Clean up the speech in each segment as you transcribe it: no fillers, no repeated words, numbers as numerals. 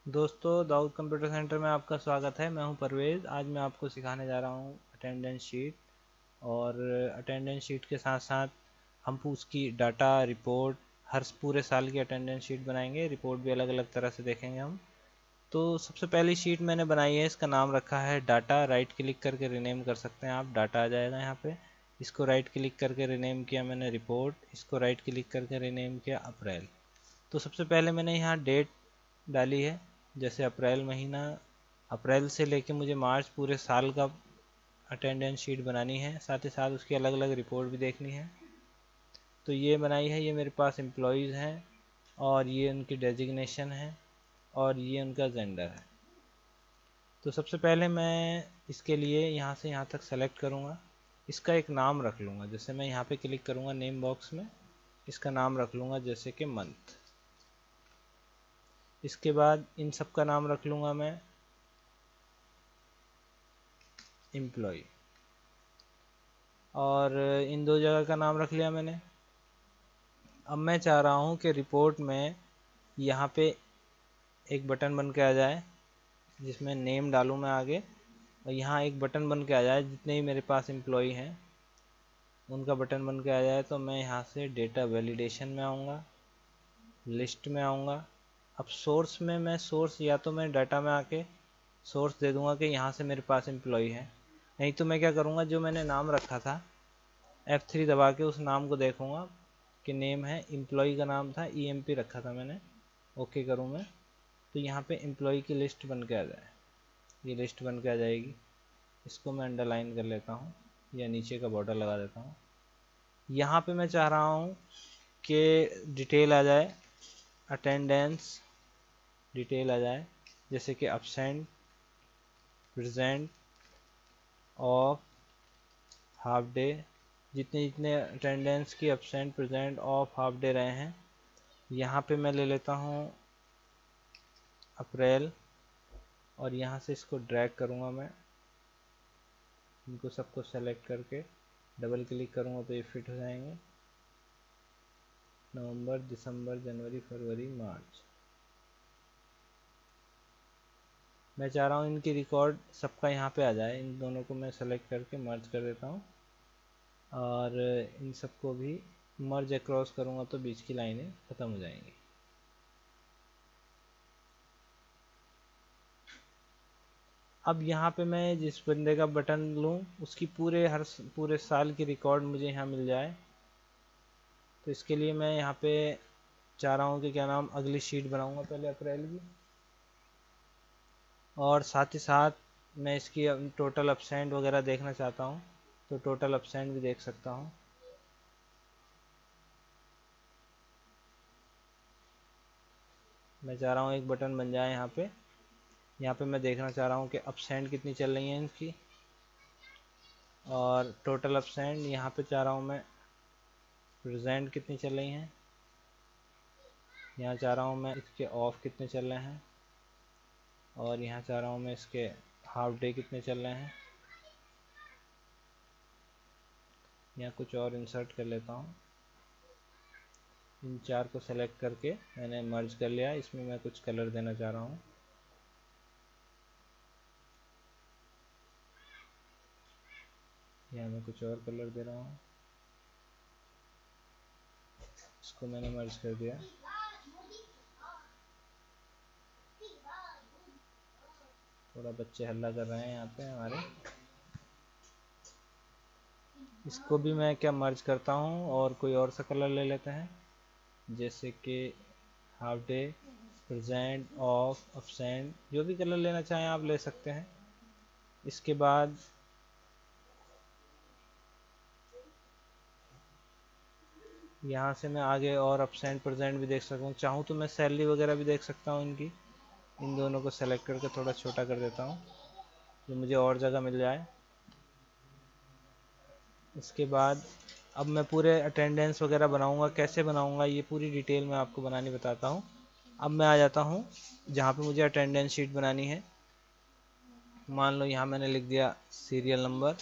दोस्तों, Dawood computer centre में आपका स्वागत है। मैं हूं परवेज़। आज मैं आपको सिखाने जा रहा हूं अटेंडेंस शीट। और अटेंडेंस शीट के साथ साथ हम उसकी डाटा रिपोर्ट हर पूरे साल की अटेंडेंस शीट बनाएंगे। रिपोर्ट भी अलग अलग तरह से देखेंगे हम। तो सबसे पहली शीट मैंने बनाई है, इसका नाम रखा है डाटा। राइट क्लिक करके रिनेम कर सकते हैं आप, डाटा आ जाएगा यहाँ पे। इसको राइट क्लिक करके रिनेम किया मैंने रिपोर्ट। इसको राइट क्लिक करके रिनेम किया अप्रैल। तो सबसे पहले मैंने यहाँ डेट डाली है, जैसे अप्रैल महीना। अप्रैल से लेके मुझे मार्च पूरे साल का अटेंडेंस शीट बनानी है, साथ ही साथ उसकी अलग अलग रिपोर्ट भी देखनी है। तो ये बनाई है। ये मेरे पास एम्प्लॉयज़ हैं और ये उनकी डेजिग्नेशन है और ये उनका जेंडर है। तो सबसे पहले मैं इसके लिए यहाँ से यहाँ तक सेलेक्ट करूँगा। इसका एक नाम रख लूँगा। जैसे मैं यहाँ पे क्लिक करूँगा नेम बॉक्स में, इसका नाम रख लूँगा जैसे कि मंथ। इसके बाद इन सब का नाम रख लूँगा मैं एम्प्लॉय। और इन दो जगह का नाम रख लिया मैंने। अब मैं चाह रहा हूँ कि रिपोर्ट में यहाँ पे एक बटन बन के आ जाए जिसमें नेम डालूँ मैं आगे, और यहाँ एक बटन बन के आ जाए जितने ही मेरे पास एम्प्लॉय हैं उनका बटन बन के आ जाए। तो मैं यहाँ से डेटा वैलिडेशन में आऊँगा, लिस्ट में आऊँगा। अब सोर्स में मैं सोर्स या तो मैं डाटा में आके सोर्स दे दूँगा कि यहाँ से मेरे पास एम्प्लॉय है। नहीं तो मैं क्या करूँगा, जो मैंने नाम रखा था F3 दबा के उस नाम को देखूँगा कि नेम है, एम्प्लॉय का नाम था EMP रखा था मैंने। ओके करूँ मैं तो यहाँ पे एम्प्लॉय की लिस्ट बन के आ जाए। ये लिस्ट बन के आ जाएगी। इसको मैं अंडरलाइन कर लेता हूँ या नीचे का बॉर्डर लगा देता हूँ। यहाँ पे मैं चाह रहा हूँ कि डिटेल आ जाए, अटेंडेंस डिटेल आ जाए, जैसे कि absent, present, of, half day. जितने जितने अटेंडेंस की absent, present, of, half day रहे हैं। यहाँ पे मैं ले लेता हूँ अप्रैल और यहाँ से इसको ड्रैग करूँगा मैं। इनको सबको सेलेक्ट करके डबल क्लिक करूँगा तो ये फिट हो जाएंगे। नवंबर, दिसंबर, जनवरी, फरवरी, मार्च। मैं चाह रहा हूँ इनकी रिकॉर्ड सबका यहाँ पे आ जाए। इन दोनों को मैं सेलेक्ट करके मर्ज कर देता हूँ और इन सबको भी मर्ज अक्रॉस करूँगा तो बीच की लाइनें ख़त्म हो जाएंगी। अब यहाँ पे मैं जिस बंदे का बटन लूँ उसकी पूरे साल की रिकॉर्ड मुझे यहाँ मिल जाए। तो इसके लिए मैं यहाँ पे चाह रहा हूँ कि क्या नाम, अगली शीट बनाऊँगा पहले अप्रैल की, और साथ ही साथ मैं इसकी टोटल absent वगैरह देखना चाहता हूँ। तो टोटल absent भी देख सकता हूँ। मैं चाह रहा हूँ एक बटन बन जाए यहाँ पे। यहाँ पे मैं देखना चाह रहा हूँ कि absent कितनी चल रही हैं इनकी, और टोटल absent यहाँ पे चाह रहा हूँ मैं प्रेजेंट कितनी चल रही हैं। यहाँ चाह रहा हूँ मैं इसके ऑफ कितने चल रहे हैं, और यहाँ चाह रहा हूँ मैं इसके हाफ डे कितने चल रहे हैं। यहाँ कुछ और इंसर्ट कर लेता हूँ। इन चार को सेलेक्ट करके मैंने मर्ज कर लिया। इसमें मैं कुछ कलर देना चाह रहा हूँ। यहाँ मैं कुछ और कलर दे रहा हूँ। इसको मैंने मर्ज कर दिया। थोड़ा बच्चे हल्ला कर रहे हैं यहाँ पे हमारे। इसको भी मैं क्या मर्ज करता हूँ और कोई और सा कलर ले लेते हैं, जैसे कि half day, present, of, absent, जो भी कलर लेना चाहें आप ले सकते हैं। इसके बाद यहाँ से मैं आगे और absent प्रेजेंट भी देख सकता हूँ। चाहूँ तो मैं सैलरी वगैरह भी देख सकता हूँ इनकी। इन दोनों को सेलेक्ट करके थोड़ा छोटा कर देता हूँ जो मुझे और जगह मिल जाए। इसके बाद अब मैं पूरे अटेंडेंस वगैरह बनाऊँगा। कैसे बनाऊँगा ये पूरी डिटेल मैं आपको बनानी बताता हूँ। अब मैं आ जाता हूँ जहाँ पे मुझे अटेंडेंस शीट बनानी है। मान लो यहाँ मैंने लिख दिया serial number,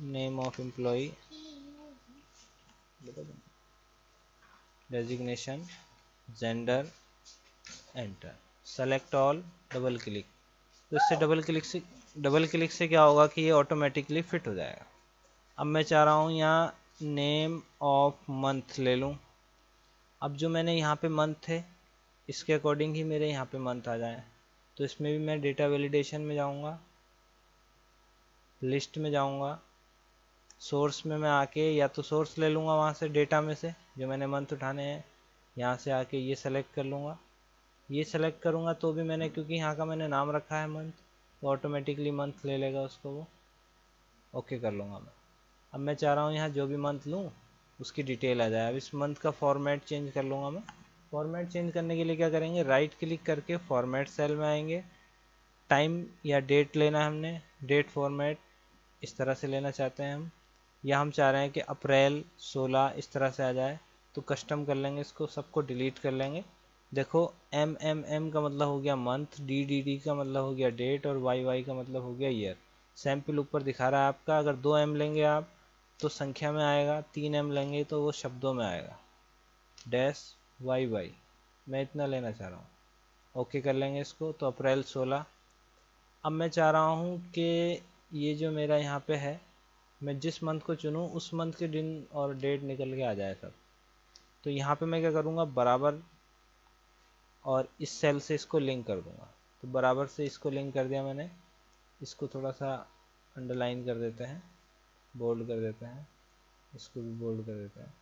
name of employee, designation, gender, enter, select all, double click. तो इससे डबल क्लिक से क्या होगा कि ये ऑटोमेटिकली फिट हो जाएगा। अब मैं चाह रहा हूँ यहाँ नेम ऑफ मंथ ले लूँ। अब जो मैंने यहाँ पे मंथ थे इसके अकॉर्डिंग ही मेरे यहाँ पे मंथ आ जाए। तो इसमें भी मैं डेटा वैलिडेशन में जाऊँगा, लिस्ट में जाऊँगा, सोर्स में मैं आके या तो सोर्स ले लूँगा वहाँ से डेटा में से जो मैंने मंथ उठाने हैं, यहाँ से आके ये सेलेक्ट कर लूँगा। ये सेलेक्ट करूँगा तो भी मैंने, क्योंकि यहाँ का मैंने नाम रखा है मंथ, तो ऑटोमेटिकली मंथ ले लेगा उसको, वो ओके कर लूँगा मैं। अब मैं चाह रहा हूँ यहाँ जो भी मंथ लूँ उसकी डिटेल आ जाए। अब इस मंथ का फॉर्मेट चेंज कर लूँगा मैं। फॉर्मेट चेंज करने के लिए क्या करेंगे, राइट क्लिक करके फॉर्मेट सेल में आएंगे, टाइम या डेट लेना है हमने, डेट फॉर्मेट इस तरह से लेना चाहते हैं हम, या हम चाह रहे हैं कि अप्रैल 16 इस तरह से आ जाए, तो कस्टम कर लेंगे इसको, सबको डिलीट कर लेंगे। देखो एम का मतलब हो गया मंथ, डी का मतलब हो गया डेट, और वाई का मतलब हो गया ईयर। सैम्पल ऊपर दिखा रहा है आपका। अगर 2 एम लेंगे आप तो संख्या में आएगा, 3 एम लेंगे तो वो शब्दों में आएगा, डैश वाई। मैं इतना लेना चाह रहा हूँ, ओके कर लेंगे इसको। तो अप्रैल 16। अब मैं चाह रहा हूँ कि ये जो मेरा यहाँ पे है, मैं जिस मंथ को चुनूँ उस मंथ के दिन और डेट निकल के आ जाए सब। तो यहाँ पे मैं क्या करूँगा, बराबर और इस सेल से इसको लिंक कर दूँगा। तो बराबर से इसको लिंक कर दिया मैंने। इसको थोड़ा सा अंडरलाइन कर देते हैं, बोल्ड कर देते हैं, इसको भी बोल्ड कर देते हैं।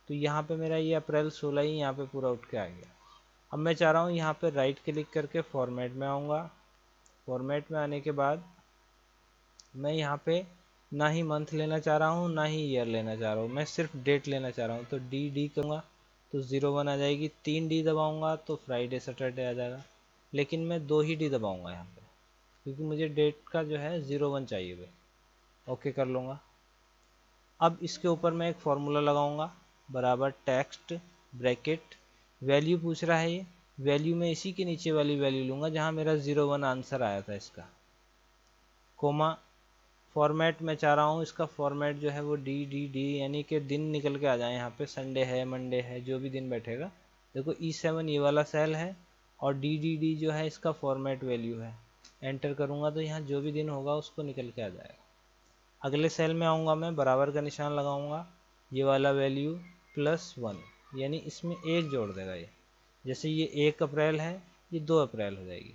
तो यहाँ पे मेरा ये अप्रैल 16 ही यहाँ पे पूरा उठ के आ गया। अब मैं चाह रहा हूँ यहाँ पे राइट क्लिक करके फॉर्मेट में आऊँगा। फॉर्मेट में आने के बाद मैं यहाँ पे ना ही मंथ लेना चाह रहा हूँ ना ही ईयर लेना चाह रहा हूँ, मैं सिर्फ डेट लेना चाह रहा हूँ। तो डी करूँगा तो 01 आ जाएगी। 3 डी दबाऊँगा तो फ्राइडे सैटरडे आ जाएगा। लेकिन मैं 2 ही डी दबाऊँगा यहाँ पे, क्योंकि मुझे डेट का जो है 01 चाहिए भाई। ओके कर लूँगा। अब इसके ऊपर मैं एक फार्मूला लगाऊंगा, बराबर टेक्स्ट ब्रैकेट वैल्यू पूछ रहा है ये, वैल्यू में इसी के नीचे वाली वैल्यू लूँगा जहाँ मेरा 01 आंसर आया था इसका, कोमा। फॉर्मेट में चाह रहा हूँ इसका फॉर्मेट जो है वो डी यानी कि दिन निकल के आ जाए यहाँ पे, संडे है मंडे है जो भी दिन बैठेगा। देखो E7 ये वाला सेल है और डी जो है इसका फॉर्मेट वैल्यू है। एंटर करूँगा तो यहाँ जो भी दिन होगा उसको निकल के आ जाएगा। अगले सेल में आऊँगा, मैं बराबर का निशान लगाऊंगा, ये वाला वैल्यू +1 यानी इसमें 1 जोड़ देगा ये। जैसे ये 1 अप्रैल है, ये 2 अप्रैल हो जाएगी।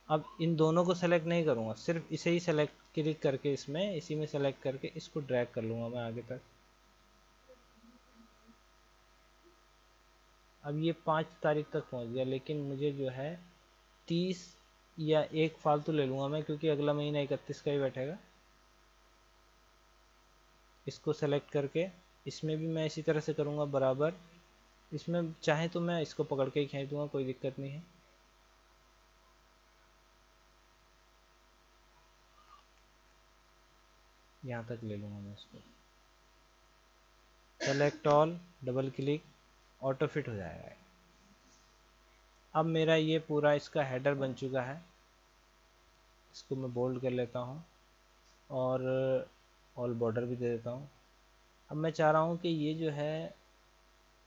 अब इन दोनों को सेलेक्ट नहीं करूँगा, सिर्फ इसे ही सेलेक्ट क्लिक करके इसमें इसी में सेलेक्ट करके इसको ड्रैग कर लूँगा मैं आगे तक। अब ये 5 तारीख तक पहुँच गया, लेकिन मुझे जो है 30 या 1 फालतू ले लूँगा मैं, क्योंकि अगला महीना 31 का ही बैठेगा। इसको सेलेक्ट करके इसमें भी मैं इसी तरह से करूँगा बराबर। इसमें चाहे तो मैं इसको पकड़ के ही खींच दूँगा, कोई दिक्कत नहीं है। यहाँ तक ले लूँगा मैं इसको, select all, double click, auto fit हो जाएगा। अब मेरा ये पूरा इसका हेडर बन चुका है। इसको मैं बोल्ड कर लेता हूँ और ऑल बॉर्डर भी दे देता हूँ। अब मैं चाह रहा हूँ कि ये जो है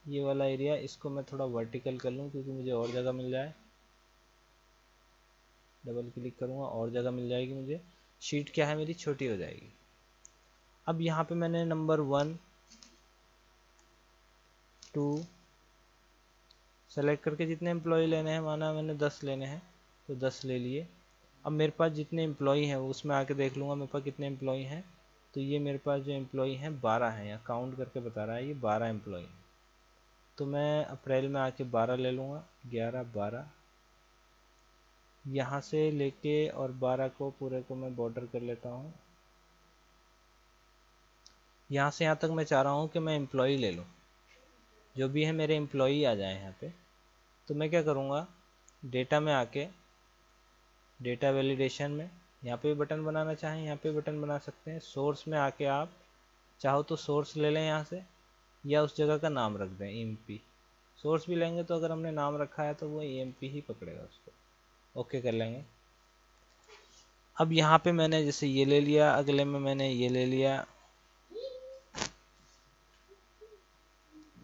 ये वाला एरिया, इसको मैं थोड़ा वर्टिकल कर लूँ क्योंकि मुझे और जगह मिल जाए। डबल क्लिक करूँगा और जगह मिल जाएगी मुझे, शीट क्या है मेरी छोटी हो जाएगी। अब यहाँ पे मैंने नंबर 1 2 सेलेक्ट करके जितने एम्प्लॉय लेने हैं, माना मैंने 10 लेने हैं तो 10 ले लिए। अब मेरे पास जितने एम्प्लॉय हैं वो उसमें आके देख लूँगा मेरे पास कितने एम्प्लॉय हैं। तो ये मेरे पास जो एम्प्लॉय हैं 12 हैं, या काउंट करके बता रहा है ये 12 एम्प्लॉय हैं। तो मैं अप्रैल में आके 12 ले लूँगा, 11 12 यहाँ से लेके और 12 को पूरे को मैं बॉर्डर कर लेता हूँ। यहाँ से यहाँ तक मैं चाह रहा हूँ कि मैं एम्प्लॉय ले लूँ, जो भी है मेरे एम्प्लॉय आ जाए यहाँ पे। तो मैं क्या करूँगा, डेटा में आके डेटा वैलिडेशन में यहाँ पे भी बटन बनाना चाहें यहाँ पे बटन बना सकते हैं। सोर्स में आके आप चाहो तो सोर्स ले लें यहाँ से, या उस जगह का नाम रख दें EMP। सोर्स भी लेंगे तो अगर हमने नाम रखा है तो वो EMP ही पकड़ेगा उसको, ओके कर लेंगे। अब यहाँ पे मैंने जैसे ये ले लिया, अगले में मैंने ये ले लिया,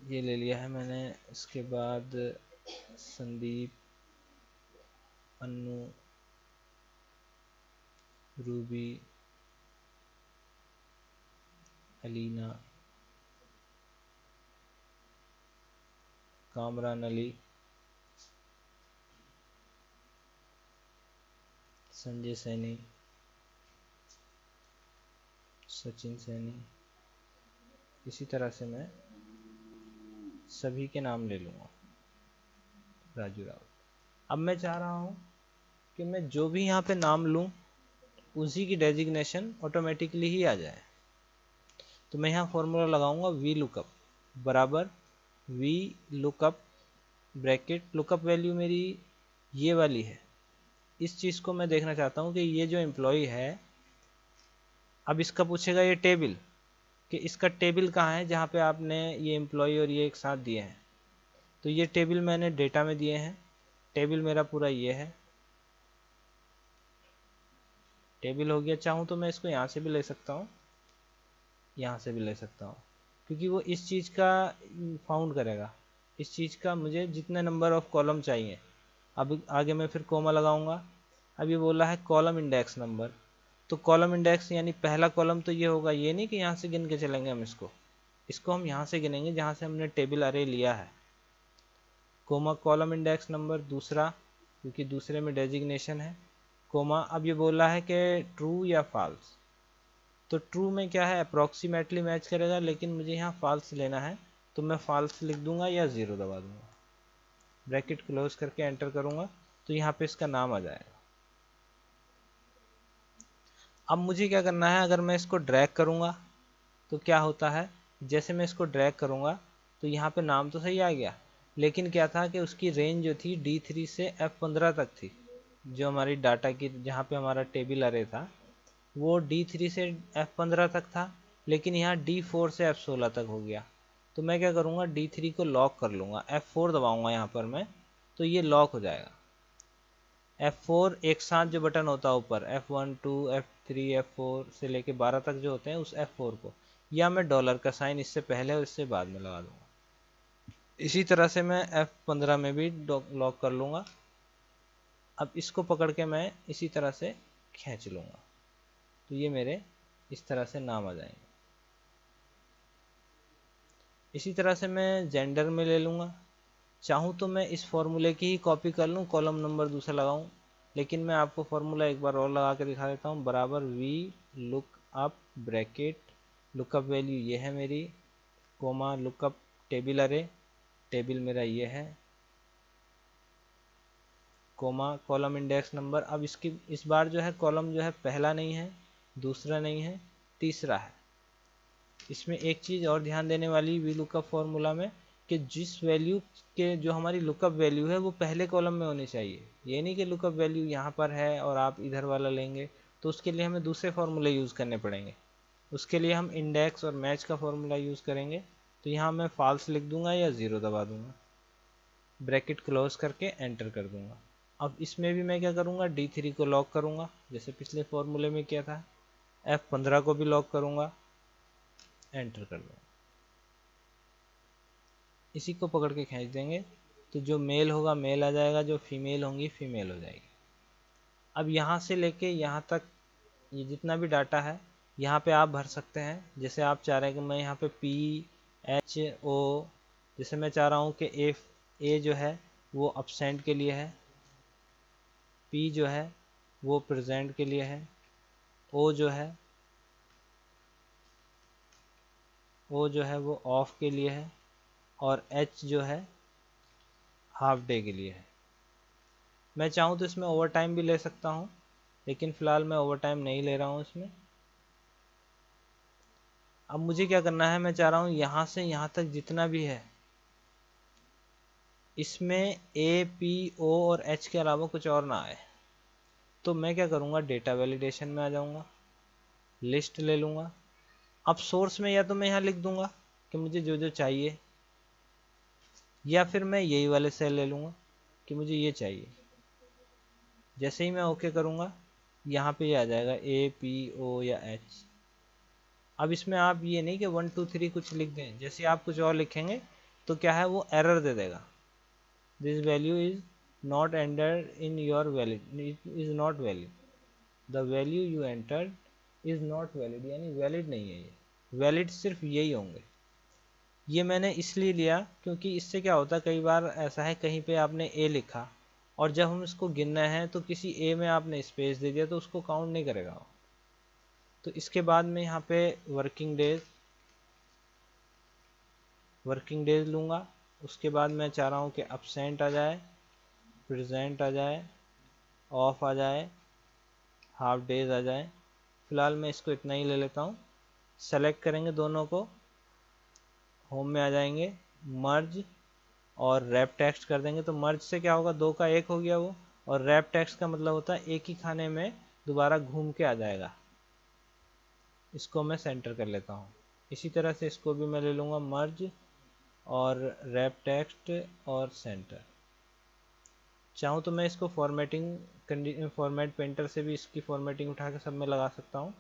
ये ले लिया है मैंने। इसके बाद संदीप अन्नू, रूबी, अलीना, कामरान अली, संजय सैनी, सचिन सैनी। इसी तरह से मैं सभी के नाम ले लूँगा, राजू राउत। अब मैं चाह रहा हूँ कि मैं जो भी यहाँ पे नाम लूँ उसी की डेजिग्नेशन ऑटोमेटिकली ही आ जाए। तो मैं यहाँ फॉर्मूला लगाऊंगा वी लुकअप बराबर V lookup bracket, lookup value मेरी ये वाली है। इस चीज़ को मैं देखना चाहता हूँ कि ये जो एम्प्लॉय है, अब इसका पूछेगा ये टेबल कि इसका टेबल कहाँ है जहाँ पे आपने ये एम्प्लॉय और ये एक साथ दिए हैं। तो ये टेबल मैंने डेटा में दिए हैं, टेबल मेरा पूरा ये है, टेबल हो गया। चाहूँ तो मैं इसको यहाँ से भी ले सकता हूँ, यहाँ से भी ले सकता हूँ, क्योंकि वो इस चीज़ का फाउंड करेगा, इस चीज़ का मुझे जितने नंबर ऑफ कॉलम चाहिए। अब आगे मैं फिर कोमा लगाऊंगा। अब ये बोला है कॉलम इंडेक्स नंबर, तो कॉलम इंडेक्स यानी पहला कॉलम तो ये होगा, ये नहीं कि यहाँ से गिन के चलेंगे हम इसको हम यहाँ से गिनेंगे जहाँ से हमने टेबल अरे लिया है। कोमा कॉलम इंडेक्स नंबर दूसरा, क्योंकि दूसरे में डेजिग्नेशन है, कोमा। अब ये बोला है कि ट्रू या फॉल्स, तो ट्रू में क्या है अप्रॉक्सीमेटली मैच करेगा, लेकिन मुझे यहाँ फॉल्स लेना है तो मैं फॉल्स लिख दूंगा या ज़ीरो दबा दूंगा, ब्रैकेट क्लोज करके एंटर करूंगा तो यहाँ पे इसका नाम आ जाएगा। अब मुझे क्या करना है, अगर मैं इसको ड्रैग करूंगा तो क्या होता है, जैसे मैं इसको ड्रैग करूंगा तो यहाँ पे नाम तो सही आ गया, लेकिन क्या था कि उसकी रेंज जो थी D3 से F15 तक थी। जो हमारी डाटा की जहाँ पे हमारा टेबल अरे था वो D3 से F15 तक था, लेकिन यहाँ D4 से F16 तक हो गया। तो मैं क्या करूँगा, D3 को लॉक कर लूँगा, F4 दबाऊँगा यहाँ पर मैं, तो ये लॉक हो जाएगा। F4 एक साथ जो बटन होता है ऊपर F1 2 F3 F4 से लेके 12 तक जो होते हैं, उस F4 को, या मैं डॉलर का साइन इससे पहले और इससे बाद में लगा दूंगा। इसी तरह से मैं F15 में भी लॉक कर लूँगा। अब इसको पकड़ के मैं इसी तरह से खींच लूँगा, तो ये मेरे इस तरह से नाम आ जाएंगे। इसी तरह से मैं जेंडर में ले लूँगा, चाहूँ तो मैं इस फॉर्मूले की ही कॉपी कर लूँ, कॉलम नंबर दूसरा लगाऊँ, लेकिन मैं आपको फॉर्मूला एक बार और लगा के दिखा देता हूँ। बराबर VLOOKUP bracket, lookup value ये है मेरी, कोमा लुकअप टेबल अरे, टेबल मेरा ये है, कोमा कॉलम इंडेक्स नंबर। अब इसकी इस बार जो है कॉलम जो है पहला नहीं है, दूसरा नहीं है, तीसरा है। इसमें एक चीज़ और ध्यान देने वाली वी लुकअप फॉर्मूला में, कि जिस वैल्यू के जो हमारी लुकअप वैल्यू है वो पहले कॉलम में होनी चाहिए। ये नहीं कि लुकअप वैल्यू यहाँ पर है और आप इधर वाला लेंगे, तो उसके लिए हमें दूसरे फॉर्मूले यूज़ करने पड़ेंगे। उसके लिए हम इंडेक्स और मैच का फॉर्मूला यूज़ करेंगे। तो यहाँ मैं फॉल्स लिख दूंगा या ज़ीरो दबा दूंगा, ब्रैकेट क्लोज करके एंटर कर दूंगा। अब इसमें भी मैं क्या करूँगा, D3 को लॉक करूँगा जैसे पिछले फॉर्मूले में किया था, F15 को भी लॉक करूँगा, एंटर कर दूँगा। इसी को पकड़ के खींच देंगे तो जो मेल होगा मेल आ जाएगा, जो फीमेल होंगी फीमेल हो जाएगी। अब यहाँ से लेके यहाँ तक ये जितना भी डाटा है यहाँ पे आप भर सकते हैं, जैसे आप चाह रहे हैं कि मैं यहाँ पे PHO, जैसे मैं चाह रहा हूँ कि ए जो है वो अब्सेंट के लिए है, P जो है वो प्रेजेंट के लिए है, O जो है वो ऑफ के लिए है, और H जो है हाफ डे के लिए है। मैं चाहूँ तो इसमें ओवर टाइम भी ले सकता हूँ, लेकिन फ़िलहाल मैं ओवर टाइम नहीं ले रहा हूँ इसमें। अब मुझे क्या करना है, मैं चाह रहा हूँ यहाँ से यहाँ तक जितना भी है इसमें A, P, O और H के अलावा कुछ और ना आए। तो मैं क्या करूँगा, डेटा वैलिडेशन में आ जाऊँगा, लिस्ट ले लूँगा। अब सोर्स में या तो मैं यहाँ लिख दूँगा कि मुझे जो जो चाहिए, या फिर मैं यही वाले सेल ले लूँगा कि मुझे ये चाहिए। जैसे ही मैं ओके करूँगा यहाँ पे ये आ जाएगा A, P, O या H। अब इसमें आप ये नहीं कि 1 2 3 कुछ लिख दें, जैसे आप कुछ और लिखेंगे तो क्या है वो एरर दे देगा, this value is not enter in your valid is not valid, the value you entered is not valid, यानी वैलिड नहीं है ये, वैलिड सिर्फ यही होंगे। ये मैंने इसलिए लिया क्योंकि इससे क्या होता है, कई बार ऐसा है कहीं पे आपने ए लिखा और जब हम इसको गिनना है तो किसी ए में आपने स्पेस दे दिया तो उसको काउंट नहीं करेगा। तो इसके बाद में यहाँ पे वर्किंग डेज लूँगा। उसके बाद मैं चाह रहा हूँ कि absent आ जाए, प्रेजेंट आ जाए, ऑफ आ जाए, हाफ डेज आ जाए। फ़िलहाल मैं इसको इतना ही ले लेता हूँ। सेलेक्ट करेंगे दोनों को, होम में आ जाएंगे, मर्ज और रैप टेक्स्ट कर देंगे। तो मर्ज से क्या होगा, दो का एक हो गया वो, और रैप टेक्स्ट का मतलब होता है एक ही खाने में दोबारा घूम के आ जाएगा। इसको मैं सेंटर कर लेता हूँ। इसी तरह से इसको भी मैं ले लूँगा, मर्ज और रैप टेक्स्ट और सेंटर। चाहूँ तो मैं इसको फॉर्मेट पेंटर से भी इसकी फॉर्मेटिंग उठा के सब में लगा सकता हूँ,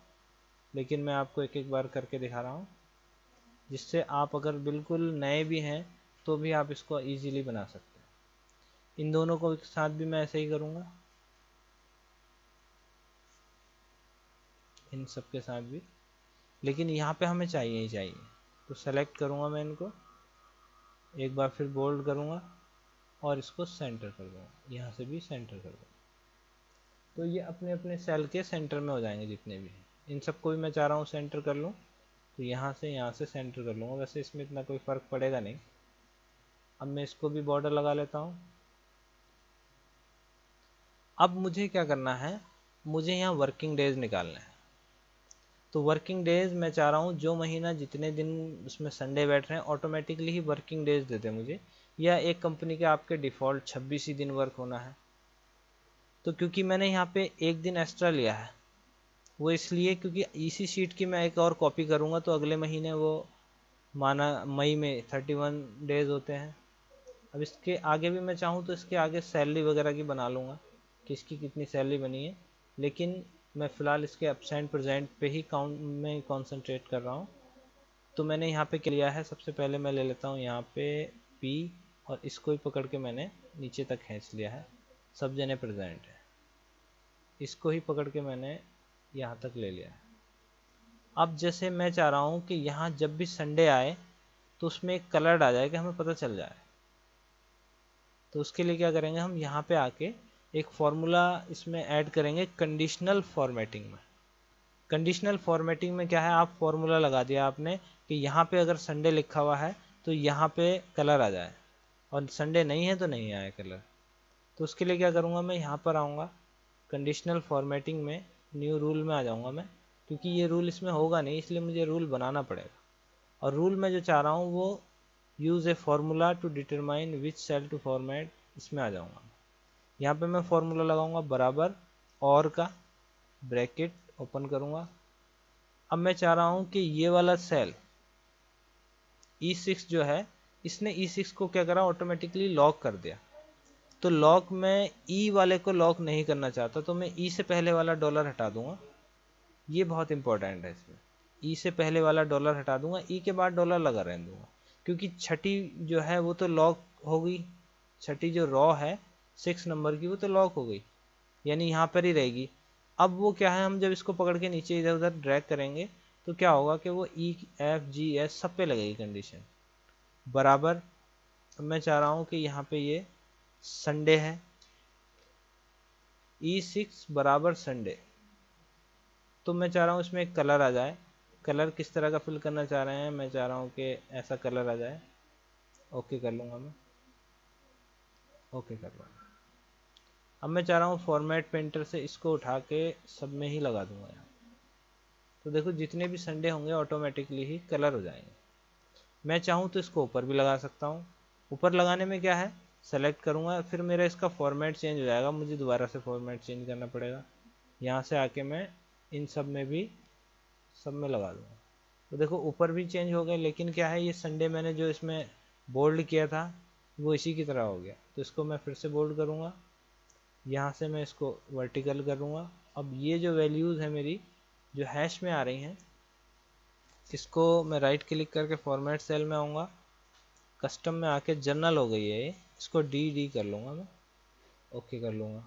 लेकिन मैं आपको एक एक बार करके दिखा रहा हूँ, जिससे आप अगर बिल्कुल नए भी हैं तो भी आप इसको इजीली बना सकते हैं। इन दोनों को एक साथ भी मैं ऐसे ही करूँगा, इन सब के साथ भी, लेकिन यहाँ पे हमें चाहिए ही चाहिए। तो सेलेक्ट करूँगा मैं इनको, एक बार फिर बोल्ड करूँगा और इसको सेंटर कर दूँगा, यहाँ से भी सेंटर कर दूँगा। तो ये अपने अपने सेल के सेंटर में हो जाएंगे जितने भी हैं। इन सबको भी मैं चाह रहा हूँ सेंटर कर लूँ, तो यहाँ से सेंटर कर लूँगा। वैसे इसमें इतना कोई फ़र्क पड़ेगा नहीं। अब मैं इसको भी बॉर्डर लगा लेता हूँ। अब मुझे क्या करना है, मुझे यहाँ वर्किंग डेज निकालना है। तो वर्किंग डेज मैं चाह रहा हूँ जो महीना जितने दिन उसमें संडे बैठ रहे हैं ऑटोमेटिकली ही वर्किंग डेज दे दे मुझे, या एक कंपनी के आपके डिफ़ॉल्ट 26 ही दिन वर्क होना है। तो क्योंकि मैंने यहाँ पे एक दिन एक्स्ट्रा लिया है, वो इसलिए क्योंकि इसी शीट की मैं एक और कॉपी करूँगा तो अगले महीने वो माना मई में 31 डेज होते हैं। अब इसके आगे भी मैं चाहूँ तो इसके आगे सैलरी वगैरह की बना लूँगा कि इसकी कितनी सैलरी बनी है, लेकिन मैं फ़िलहाल इसके एब्सेंट प्रेजेंट पे ही काउंट में कॉन्सेंट्रेट कर रहा हूँ। तो मैंने यहाँ पे क्या लिया है, सबसे पहले मैं ले लेता हूँ यहाँ पे पी, और इसको ही पकड़ के मैंने नीचे तक खींच लिया है, सब जने प्रेजेंट है, इसको ही पकड़ के मैंने यहाँ तक ले लिया है। अब जैसे मैं चाह रहा हूँ कि यहाँ जब भी संडे आए तो उसमें एक कलर आ जाए कि हमें पता चल जाए। तो उसके लिए क्या करेंगे, हम यहाँ पे आके एक फॉर्मूला इसमें ऐड करेंगे कंडीशनल फॉर्मेटिंग में। कंडीशनल फॉर्मेटिंग में क्या है, आप फॉर्मूला लगा दिया आपने कि यहाँ पे अगर संडे लिखा हुआ है तो यहाँ पे कलर आ जाए, और संडे नहीं है तो नहीं आए कलर। तो उसके लिए क्या करूँगा, मैं यहाँ पर आऊँगा कंडीशनल फॉर्मेटिंग में, न्यू रूल में आ जाऊँगा मैं, क्योंकि ये रूल इसमें होगा नहीं इसलिए मुझे रूल बनाना पड़ेगा। और रूल में जो चाह रहा हूँ वो use a formula to determine which cell to format, इसमें आ जाऊँगा। यहाँ पे मैं फार्मूला लगाऊंगा बराबर और का ब्रैकेट ओपन करूँगा। अब मैं चाह रहा हूँ कि ये वाला सेल E6 जो है, इसने E6 को क्या करा, ऑटोमेटिकली लॉक कर दिया। तो लॉक मैं ई वाले को लॉक नहीं करना चाहता, तो मैं ई से पहले वाला डॉलर हटा दूंगा। ये बहुत इंपॉर्टेंट है, इसमें ई से पहले वाला डॉलर हटा दूंगा, ई के बाद डॉलर लगा रहने दूंगा, क्योंकि छठी जो है वो तो लॉक हो गई, छठी जो रॉ है 6 नंबर की वो तो लॉक हो गई, यानी यहाँ पर ही रहेगी। अब वो क्या है, हम जब इसको पकड़ के नीचे इधर उधर ड्रैग करेंगे तो क्या होगा कि वो ई एफ जी एस सब पे लगेगी कंडीशन बराबर। अब मैं चाह रहा हूँ कि यहाँ पे ये संडे है, E6 बराबर संडे। तो मैं चाह रहा हूँ इसमें एक कलर आ जाए। कलर किस तरह का फिल करना चाह रहे हैं, मैं चाह रहा हूँ कि ऐसा कलर आ जाए। ओके कर लूँगा मैं, ओके कर लूँगा। अब मैं चाह रहा हूँ फॉर्मेट पेंटर से इसको उठा के सब में ही लगा दूंगा यहाँ। तो देखो जितने भी संडे होंगे ऑटोमेटिकली ही कलर हो जाएंगे। मैं चाहूँ तो इसको ऊपर भी लगा सकता हूँ। ऊपर लगाने में क्या है, सेलेक्ट करूँगा, फिर मेरा इसका फॉर्मेट चेंज हो जाएगा, मुझे दोबारा से फॉर्मेट चेंज करना पड़ेगा। यहाँ से आके मैं इन सब में भी सब में लगा दूँगा। तो देखो ऊपर भी चेंज हो गए, लेकिन क्या है, ये संडे मैंने जो इसमें बोल्ड किया था वो इसी की तरह हो गया। तो इसको मैं फिर से बोल्ड करूँगा, यहाँ से मैं इसको वर्टिकल करूँगा। अब ये जो वैल्यूज़ है मेरी जो हैश में आ रही हैं, इसको मैं राइट क्लिक करके फॉर्मेट सेल में आऊँगा, कस्टम में आके जनरल हो गई है ये, इसको डी कर लूँगा मैं। ओके कर लूँगा,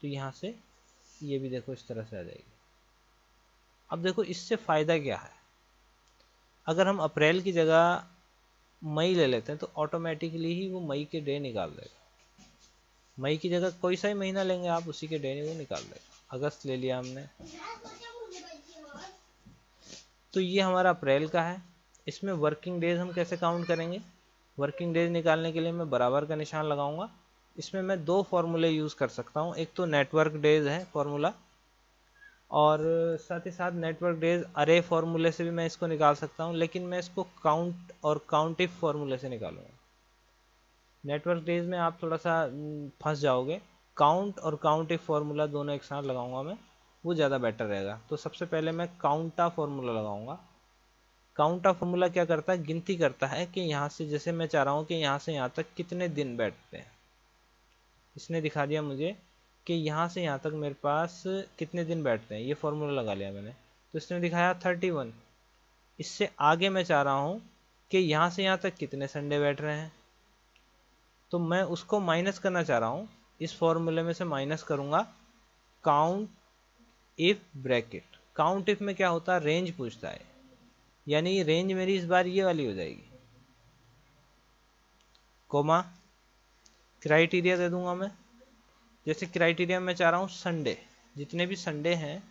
तो यहाँ से ये भी देखो इस तरह से आ जाएगी। अब देखो इससे फ़ायदा क्या है, अगर हम अप्रैल की जगह मई ले लेते हैं तो ऑटोमेटिकली ही वो मई के डे निकाल देगा। मई की जगह कोई सा ही महीना लेंगे आप, उसी के डे वो निकाल देगा। अगस्त ले लिया हमने, तो ये हमारा अप्रैल का है। इसमें वर्किंग डेज हम कैसे काउंट करेंगे, वर्किंग डेज निकालने के लिए मैं बराबर का निशान लगाऊंगा। इसमें मैं दो फॉर्मूले यूज़ कर सकता हूँ, एक तो नेटवर्क डेज है फॉर्मूला, और साथ ही साथ नेटवर्क डेज अरे फॉर्मूले से भी मैं इसको निकाल सकता हूँ, लेकिन मैं इसको काउंट और काउंटिव फॉर्मूले से निकालूंगा। नेटवर्क डेज में आप थोड़ा सा फंस जाओगे, काउंट और काउंटिव फार्मूला दोनों एक साथ लगाऊंगा मैं, वो ज़्यादा बेटर रहेगा। तो सबसे पहले मैं काउंटा फार्मूला लगाऊंगा। काउंटा फार्मूला क्या करता है, गिनती करता है कि यहाँ से, जैसे मैं चाह रहा हूँ कि यहाँ से यहाँ तक कितने दिन बैठते हैं, इसने दिखा दिया मुझे कि यहाँ से यहाँ तक मेरे पास कितने दिन बैठते हैं, ये फार्मूला लगा लिया मैंने, तो इसने दिखाया 31। इससे आगे मैं चाह रहा हूँ कि यहाँ से यहाँ तक कितने संडे बैठ रहे हैं, तो मैं उसको माइनस करना चाह रहा हूँ। इस फॉर्मूले में से माइनस करूँगा count if bracket. Count if में क्या होता है, रेंज पूछता है, यानी रेंज मेरी इस बार ये वाली हो जाएगी, कोमा क्राइटेरिया दे दूंगा मैं। जैसे क्राइटेरिया में चाह रहा हूँ संडे, जितने भी संडे हैं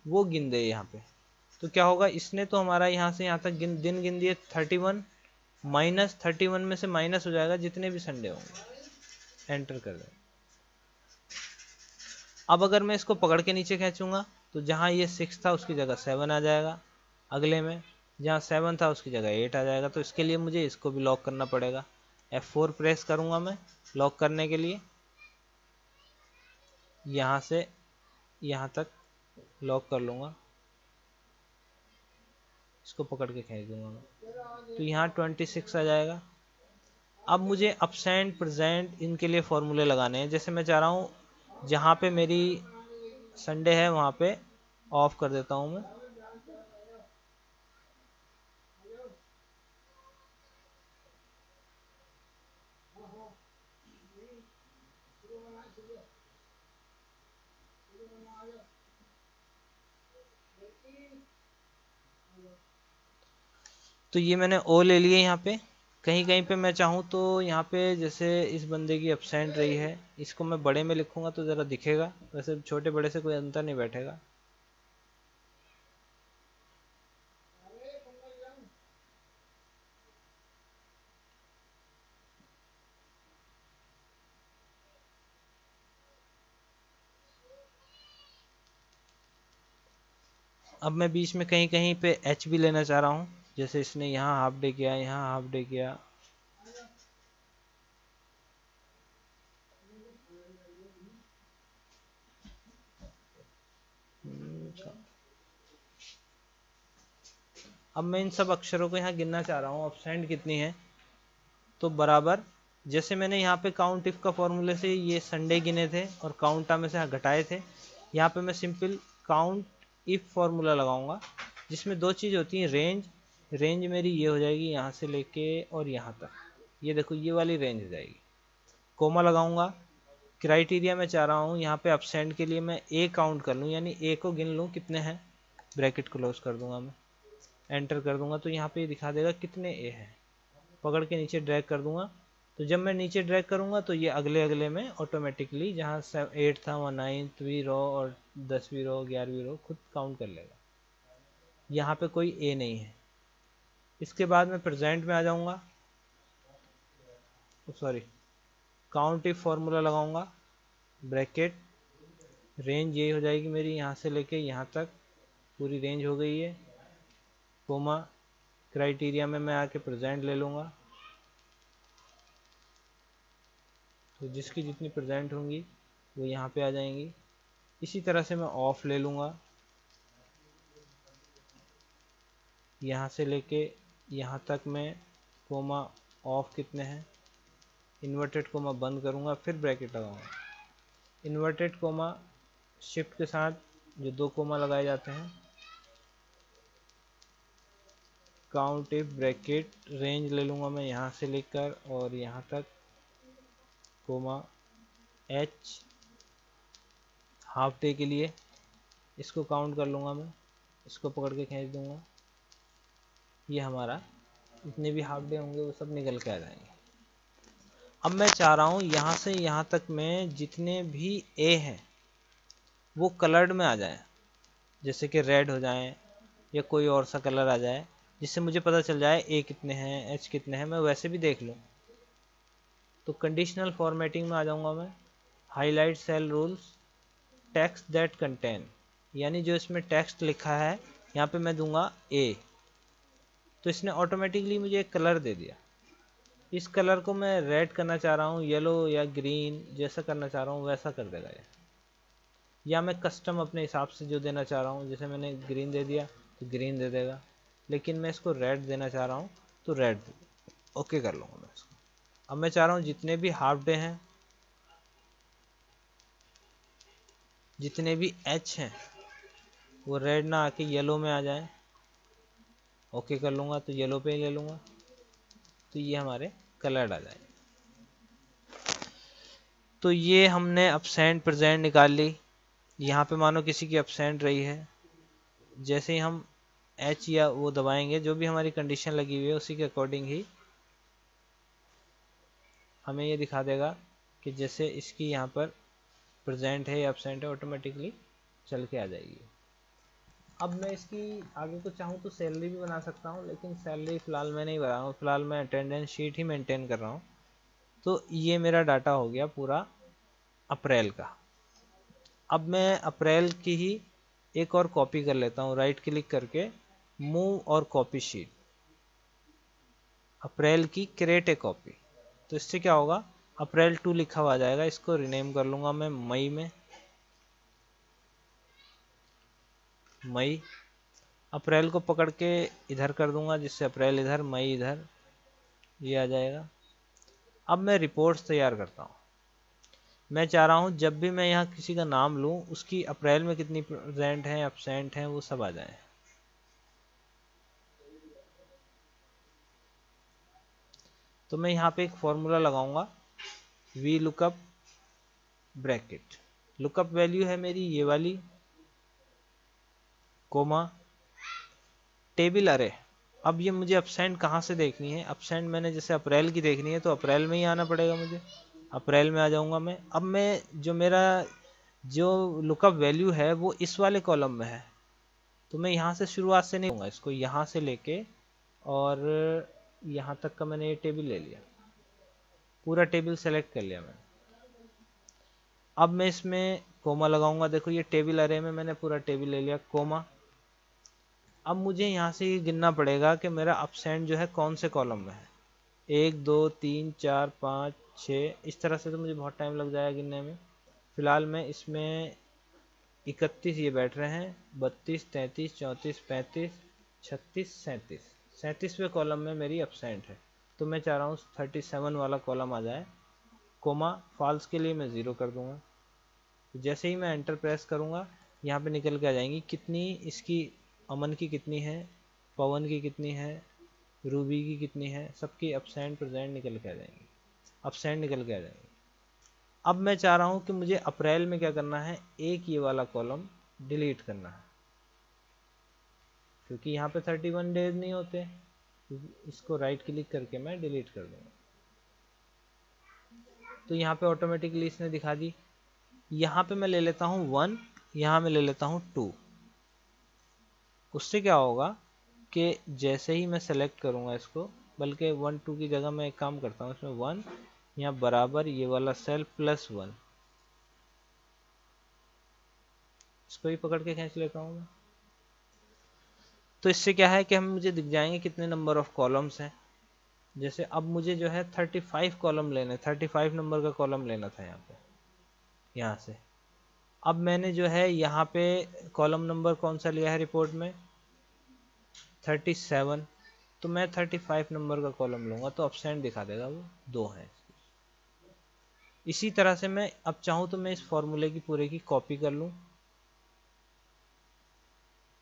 वो गिन दे यहाँ पे, तो क्या होगा, इसने तो हमारा यहाँ से यहाँ तक दिन गिन दिए 31, माइनस 31 में से माइनस हो जाएगा जितने भी संडे होंगे, एंटर कर दें। अब अगर मैं इसको पकड़ के नीचे खींचूंगा तो जहाँ ये 6 था उसकी जगह 7 आ जाएगा, अगले में जहाँ 7 था उसकी जगह 8 आ जाएगा। तो इसके लिए मुझे इसको भी लॉक करना पड़ेगा, F4 प्रेस करूँगा मैं लॉक करने के लिए, यहाँ से यहाँ तक लॉक कर लूँगा, इसको पकड़ के खींच दूंगा मैं, तो यहाँ 26 आ जाएगा। अब मुझे अपसेंट प्रेजेंट इनके लिए फॉर्मूले लगाने हैं। जैसे मैं चाह रहा हूँ जहाँ पे मेरी संडे है वहाँ पे ऑफ कर देता हूँ मैं, तो ये मैंने ओ ले लिए यहाँ पे। कहीं कहीं पे मैं चाहूँ तो यहाँ पे जैसे इस बंदे की एब्सेंट रही है, इसको मैं बड़े में लिखूंगा तो ज़रा दिखेगा, वैसे छोटे बड़े से कोई अंतर नहीं बैठेगा। अब मैं बीच में कहीं कहीं पे एच भी लेना चाह रहा हूँ, जैसे इसने यहाँ हाफ डे किया, यहाँ हाफ डे किया, अब मैं इन सब अक्षरों को यहाँ गिनना चाह रहा हूँ एब्सेंट कितनी है, तो बराबर जैसे मैंने यहाँ पे काउंट इफ का फॉर्मूले से ये संडे गिने थे और काउंटा में से घटाए थे, यहाँ पे मैं सिंपल काउंट इफ फॉर्मूला लगाऊंगा, जिसमें दो चीज़ होती हैं, रेंज, रेंज मेरी ये हो जाएगी यहाँ से लेके और यहाँ तक, ये देखो ये वाली रेंज हो जाएगी। कोमा लगाऊंगा, क्राइटेरिया में चाह रहा हूँ यहाँ पे एब्सेंट के लिए मैं ए काउंट कर लूँ, यानी ए को गिन लूँ कितने हैं, ब्रैकेट क्लोज कर दूंगा मैं, एंटर कर दूंगा, तो यहाँ पे दिखा देगा कितने ए हैं। पकड़ के नीचे ड्रैग कर दूंगा, तो जब मैं नीचे ड्रैग करूंगा तो ये अगले अगले में ऑटोमेटिकली जहाँ 8 था वहाँ 9वीं रो और 10वीं रो 11वीं रो खुद काउंट कर लेगा। यहाँ पे कोई ए नहीं है। इसके बाद मैं प्रेजेंट में आ जाऊंगा, सॉरी काउंट इफ फॉर्मूला लगाऊंगा, ब्रैकेट, रेंज ये हो जाएगी मेरी यहाँ से लेके यहाँ तक पूरी रेंज हो गई है, कोमा क्राइटेरिया में मैं आके प्रेजेंट ले लूँगा, तो जिसकी जितनी प्रेजेंट होंगी वो यहाँ पे आ जाएंगी। इसी तरह से मैं ऑफ ले लूँगा, यहाँ से लेके यहाँ तक मैं कोमा ऑफ कितने हैं, इन्वर्टेड कोमा बंद करूँगा, फिर ब्रैकेट लगाऊंगा, इन्वर्टेड कोमा शिफ्ट के साथ जो दो कोमा लगाए जाते हैं, काउंट इफ ब्रैकेट, रेंज ले लूँगा मैं यहाँ से लेकर और यहाँ तक, कोमा एच हाफ डे के लिए, इसको काउंट कर लूँगा मैं, इसको पकड़ के खींच दूँगा, ये हमारा जितने भी हाफ डे होंगे वो सब निकल के आ जाएंगे। अब मैं चाह रहा हूँ यहाँ से यहाँ तक में जितने भी ए हैं वो कलर्ड में आ जाए, जैसे कि रेड हो जाएं या कोई और सा कलर आ जाए, जिससे मुझे पता चल जाए ए कितने हैं, एच कितने हैं, मैं वैसे भी देख लूँ। तो कंडीशनल फॉर्मेटिंग में आ जाऊँगा मैं, highlight cell rules, text that contain, यानी जो इसमें टेक्स्ट लिखा है यहाँ पे मैं दूंगा ए, तो इसने ऑटोमेटिकली मुझे एक कलर दे दिया। इस कलर को मैं रेड करना चाह रहा हूँ, येलो या ग्रीन जैसा करना चाह रहा हूँ वैसा कर देगा ये, या मैं कस्टम अपने हिसाब से जो देना चाह रहा हूँ, जैसे मैंने ग्रीन दे दिया तो ग्रीन दे देगा, लेकिन मैं इसको रेड देना चाह रहा हूँ तो रेड दे, ओके कर लूँगा मैं इसको। अब मैं चाह रहा हूँ जितने भी हाफ डे हैं, जितने भी एच हैं वो रेड ना आके येलो में आ जाए, ओके कर लूँगा तो येलो पे ही ले लूँगा, तो ये हमारे कलर्ड आ जाए। तो ये हमने अपसेंट प्रेजेंट निकाल ली। यहाँ पे मानो किसी की अपसेंट रही है, जैसे ही हम एच या वो दबाएंगे, जो भी हमारी कंडीशन लगी हुई है उसी के अकॉर्डिंग ही हमें ये दिखा देगा कि जैसे इसकी यहाँ पर प्रेजेंट है या अपसेंट है, ऑटोमेटिकली चल के आ जाएगी। अब मैं इसकी आगे को चाहूँ तो सैलरी भी बना सकता हूँ, लेकिन सैलरी फ़िलहाल मैं नहीं बना रहा हूँ, फ़िलहाल मैं अटेंडेंस शीट ही मेंटेन कर रहा हूँ। तो ये मेरा डाटा हो गया पूरा अप्रैल का। अब मैं अप्रैल की ही एक और कॉपी कर लेता हूँ, राइट क्लिक करके मूव और कॉपी शीट, अप्रैल की क्रिएट ए कॉपी। तो इससे क्या होगा, अप्रैल 2 लिखा हुआ आ जाएगा, इसको रिनेम कर लूँगा मैं मई में, मई। अप्रैल को पकड़ के इधर कर दूंगा, जिससे अप्रैल इधर मई इधर, ये आ जाएगा। अब मैं रिपोर्ट्स तैयार करता हूँ। मैं चाह रहा हूँ जब भी मैं यहाँ किसी का नाम लूँ उसकी अप्रैल में कितनी प्रेजेंट हैं, एब्सेंट हैं, वो सब आ जाए। तो मैं यहाँ पे एक फॉर्मूला लगाऊंगा, V lookup bracket, lookup value है मेरी ये वाली, कोमा टेबल अरे। अब ये मुझे अपसेंट कहाँ से देखनी है, अपसेंट मैंने जैसे अप्रैल की देखनी है तो अप्रैल में ही आना पड़ेगा मुझे, अप्रैल में आ जाऊंगा मैं। अब मैं जो मेरा जो लुकअप वैल्यू है वो इस वाले कॉलम में है, तो मैं यहाँ से शुरुआत से नहीं होगा, इसको यहाँ से लेके और यहाँ तक का मैंने ये टेबल ले लिया, पूरा टेबल सेलेक्ट कर लिया मैंने। अब मैं इसमें कोमा लगाऊंगा, देखो ये टेबल अरे में मैंने पूरा टेबल ले लिया, कोमा। अब मुझे यहाँ से ये गिनना पड़ेगा कि मेरा अपसेंट जो है कौन से कॉलम में है, 1 2 3 4 5 6, इस तरह से तो मुझे बहुत टाइम लग जाएगा गिनने में। फिलहाल मैं इसमें 31 ये बैठ रहे हैं, 32 33 34 35 36 37, 37वें कॉलम में मेरी अपसेंट है, तो मैं चाह रहा हूँ 37 वाला कॉलम आ जाए। कोमा फॉल्स के लिए मैं 0 कर दूंगा, तो जैसे ही मैं एंटर प्रेस करूँगा यहाँ पे निकल के आ जाएंगी कितनी इसकी, अमन की कितनी है, पवन की कितनी है, रूबी की कितनी है, सबकी अपसेंट प्रेजेंट निकल के आ जाएंगी, अपसेंट निकल के आ जाएंगी। अब मैं चाह रहा हूँ कि मुझे अप्रैल में क्या करना है, एक ये वाला कॉलम डिलीट करना है, क्योंकि यहाँ पे 31 डेज नहीं होते, इसको राइट क्लिक करके मैं डिलीट कर दूंगा, तो यहाँ पे ऑटोमेटिकली इसने दिखा दी। यहाँ पे मैं ले लेता हूँ 1, यहाँ में ले लेता हूँ 2, उससे क्या होगा कि जैसे ही मैं सेलेक्ट करूँगा इसको, बल्कि 1 2 की जगह मैं एक काम करता हूँ, इसमें 1 यहाँ बराबर ये वाला सेल +1, इसको ही पकड़ के खींच लेता हूँ मैं। तो इससे क्या है कि हम मुझे दिख जाएंगे कितने नंबर ऑफ कॉलम्स हैं। जैसे अब मुझे जो है 35 कॉलम लेने, 35 नंबर का कॉलम लेना था यहाँ पे, यहाँ से। अब मैंने जो है यहाँ पे कॉलम नंबर कौन सा लिया है रिपोर्ट में, 37, तो मैं 35 नंबर का कॉलम लूँगा तो अपसेंट दिखा देगा वो 2 है। इसी तरह से मैं अब चाहूँ तो मैं इस फॉर्मूले की पूरे की कॉपी कर लूँ,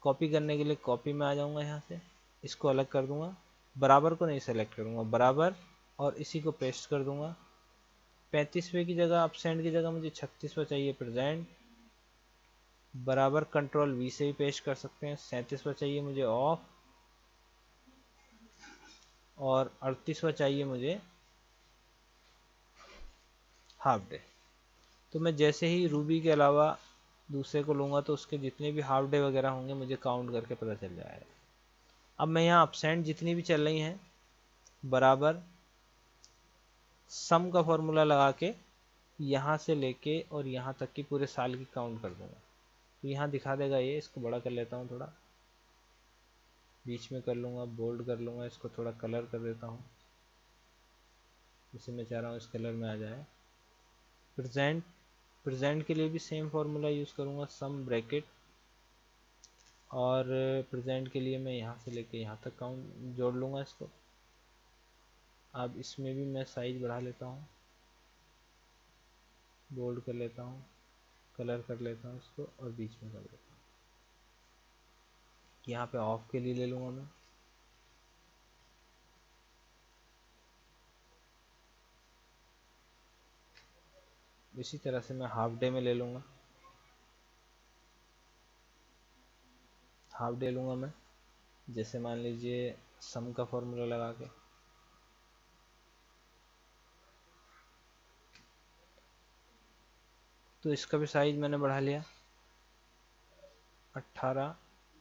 कॉपी करने के लिए कॉपी में आ जाऊँगा, यहाँ से इसको अलग कर दूँगा, बराबर को नहीं सेलेक्ट करूँगा, बराबर और इसी को पेस्ट कर दूँगा, 35वें की जगह अपसेंट की जगह मुझे 36वां चाहिए प्रेजेंट, बराबर कंट्रोल वी से भी पेस्ट कर सकते हैं। 37वां चाहिए मुझे ऑफ, और 38वां चाहिए मुझे हाफ डे। तो मैं जैसे ही रूबी के अलावा दूसरे को लूँगा तो उसके जितने भी हाफ डे वगैरह होंगे मुझे काउंट करके पता चल जाएगा। अब मैं यहाँ अपसेंट जितनी भी चल रही हैं बराबर सम का फॉर्मूला लगा के यहाँ से लेके और यहाँ तक की पूरे साल की काउंट कर दूँगा। तो यहाँ दिखा देगा ये, इसको बड़ा कर लेता हूँ, थोड़ा बीच में कर लूँगा, बोल्ड कर लूँगा, इसको थोड़ा कलर कर देता हूँ, इसे मैं चाह रहा हूँ इस कलर में आ जाए। प्रेजेंट के लिए भी सेम फार्मूला यूज़ करूँगा, सम ब्रैकेट, और प्रेजेंट के लिए मैं यहाँ से लेके यहाँ तक काउंट जोड़ लूँगा इसको। अब इसमें भी मैं साइज बढ़ा लेता हूँ, बोल्ड कर लेता हूँ, कलर कर लेता हूँ इसको, और बीच में कर लेता हूँ। यहाँ पे ऑफ के लिए ले लूँगा मैं, इसी तरह से मैं हाफ डे में ले लूँगा, हाफ डे लूँगा मैं, जैसे मान लीजिए सम का फॉर्मूला लगा के। तो इसका भी साइज मैंने बढ़ा लिया, 18,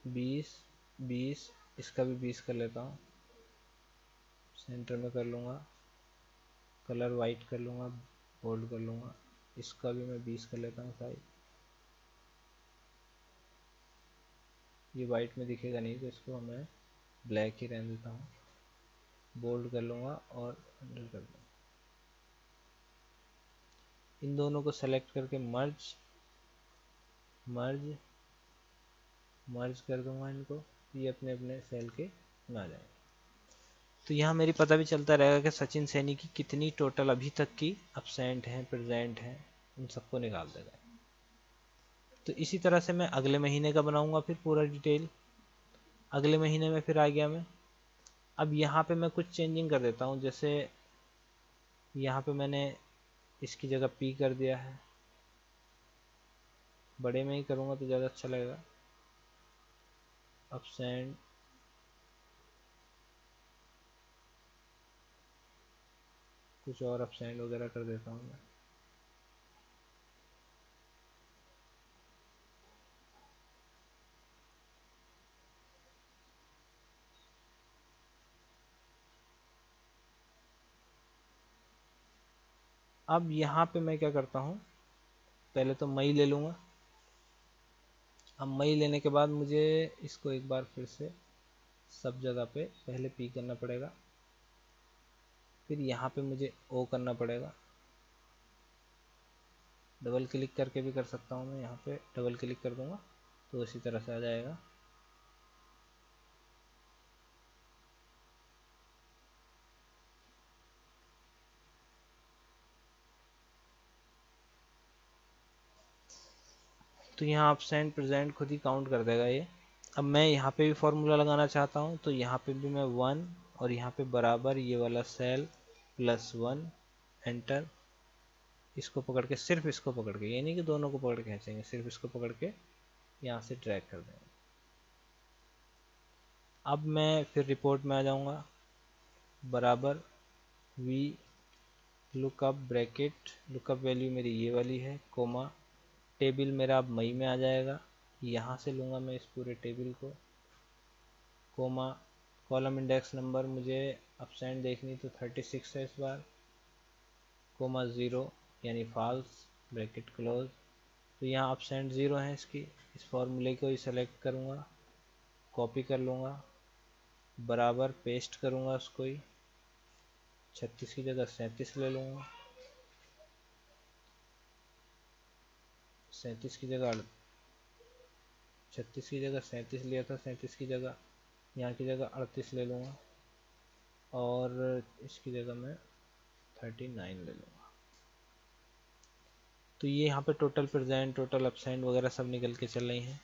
20, 20, इसका भी 20 कर लेता हूँ, सेंटर में कर लूँगा, कलर वाइट कर लूँगा, बोल्ड कर लूँगा, इसका भी मैं 20 कर लेता हूँ साइज। ये वाइट में दिखेगा नहीं तो इसको मैं ब्लैक ही रहने देता हूँ, बोल्ड कर लूँगा और अंडर कर दूँगा। इन दोनों को सेलेक्ट करके मर्ज मर्ज मर्ज कर दूंगा इनको, ये अपने अपने सेल के में आ जाएंगे। तो यहाँ मेरी पता भी चलता रहेगा कि सचिन सैनी की कितनी टोटल अभी तक की अपसेंट हैं, प्रेजेंट हैं, उन सबको निकाल देगा। तो इसी तरह से मैं अगले महीने का बनाऊंगा फिर पूरा डिटेल। अगले महीने में फिर आ गया मैं, अब यहाँ पे मैं कुछ चेंजिंग कर देता हूँ, जैसे यहाँ पे मैंने इसकी जगह पी कर दिया है, बड़े में ही करूँगा तो ज़्यादा अच्छा लगेगा। अपसेंट कुछ और अपसेंट वगैरह कर देता हूँ मैं। अब यहाँ पे मैं क्या करता हूँ, पहले तो मई ले लूँगा। अब मई लेने के बाद मुझे इसको एक बार फिर से सब जगह पे पहले पी करना पड़ेगा, फिर यहाँ पे मुझे ओ करना पड़ेगा, डबल क्लिक करके भी कर सकता हूँ मैं, यहाँ पे डबल क्लिक कर दूँगा तो इसी तरह से आ जाएगा। तो यहाँ अपसेंट प्रेजेंट खुद ही काउंट कर देगा ये। अब मैं यहाँ पे भी फॉर्मूला लगाना चाहता हूँ तो यहाँ पे भी मैं 1 और यहाँ पे बराबर ये वाला सेल +1 एंटर, इसको पकड़ के, सिर्फ इसको पकड़ के, ये नहीं कि दोनों को पकड़ के खींचेंगे, सिर्फ इसको पकड़ के यहाँ से ड्रैग कर देंगे। अब मैं फिर रिपोर्ट में आ जाऊँगा, बराबर V lookup bracket, lookup value मेरी ये वाली है, कोमा, टेबल मेरा अब मई में आ जाएगा, यहाँ से लूँगा मैं इस पूरे टेबल को, कोमा, कॉलम इंडेक्स नंबर मुझे अपसेंट देखनी तो 36 है इस बार, कोमा 0 यानी फॉल्स, ब्रैकेट क्लोज। तो यहाँ अपसेंट 0 है इसकी, इस फॉर्मूले को ही सेलेक्ट करूँगा, कॉपी कर लूँगा, बराबर पेस्ट करूँगा उसको ही, 36 की जगह 37 ले लूँगा, 37 की जगह 36 की जगह 37 लिया था, 37 की जगह यहाँ की जगह 38 ले लूँगा, और इसकी जगह मैं 39 ले लूँगा। तो ये यहाँ पे टोटल प्रेजेंट, टोटल अपसेंट वगैरह सब निकल के चल रही हैं।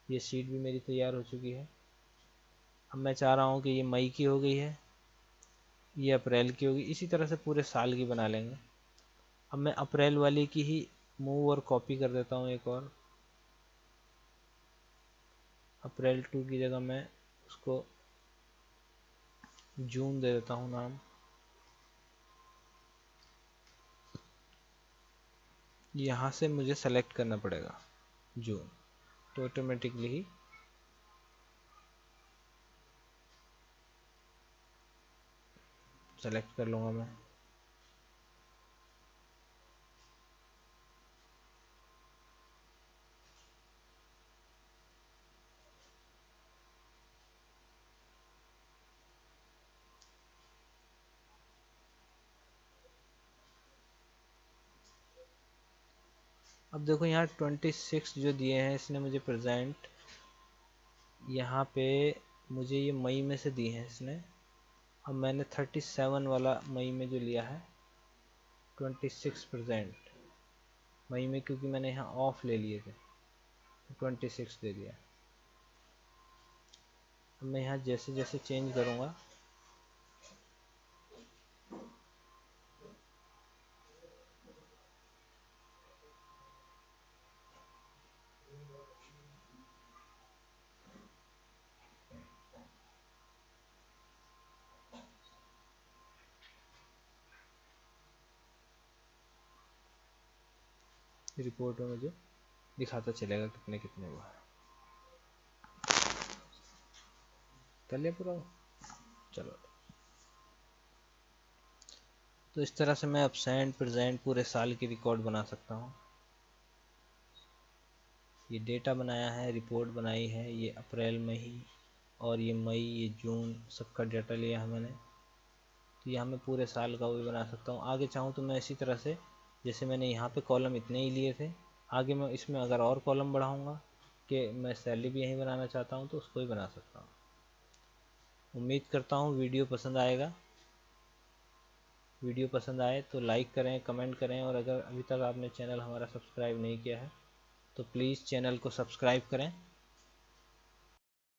ये शीट भी मेरी तैयार हो चुकी है। अब मैं चाह रहा हूँ कि ये मई की हो गई है, ये अप्रैल की होगी। इसी तरह से पूरे साल की बना लेंगे। अब मैं अप्रैल वाली की ही मूव और कॉपी कर देता हूँ एक और। अप्रैल 2 की जगह मैं उसको जून दे देता हूँ नाम। यहाँ से मुझे सेलेक्ट करना पड़ेगा जून, तो ऑटोमेटिकली ही सेलेक्ट कर लूँगा मैं। अब देखो यहाँ 26 जो दिए हैं इसने मुझे प्रेजेंट, यहाँ पे मुझे ये मई में से दिए हैं इसने। अब मैंने 37 वाला मई में जो लिया है, 26 प्रेजेंट मई में, क्योंकि मैंने यहाँ ऑफ ले लिए थे, 26 दे दिया। अब मैं यहाँ जैसे जैसे चेंज करूँगा रिपोर्ट में मुझे दिखाता चलेगा कितने कितने हुआ है। कर लिया पूरा, चलो। तो इस तरह से मैं एब्सेंट प्रेजेंट पूरे साल की रिकॉर्ड बना सकता हूँ। ये डेटा बनाया है, रिपोर्ट बनाई है, ये अप्रैल में ही, और ये मई, ये जून, सबका डेटा लिया है मैंने। तो यहाँ मैं पूरे साल का भी बना सकता हूँ। आगे चाहूँ तो मैं इसी तरह से, जैसे मैंने यहाँ पे कॉलम इतने ही लिए थे, आगे मैं इसमें अगर और कॉलम बढ़ाऊँगा कि मैं सैलरी भी यहीं बनाना चाहता हूँ तो उसको भी बना सकता हूँ। उम्मीद करता हूँ वीडियो पसंद आएगा। वीडियो पसंद आए तो लाइक करें, कमेंट करें, और अगर अभी तक आपने चैनल हमारा सब्सक्राइब नहीं किया है तो प्लीज़ चैनल को सब्सक्राइब करें।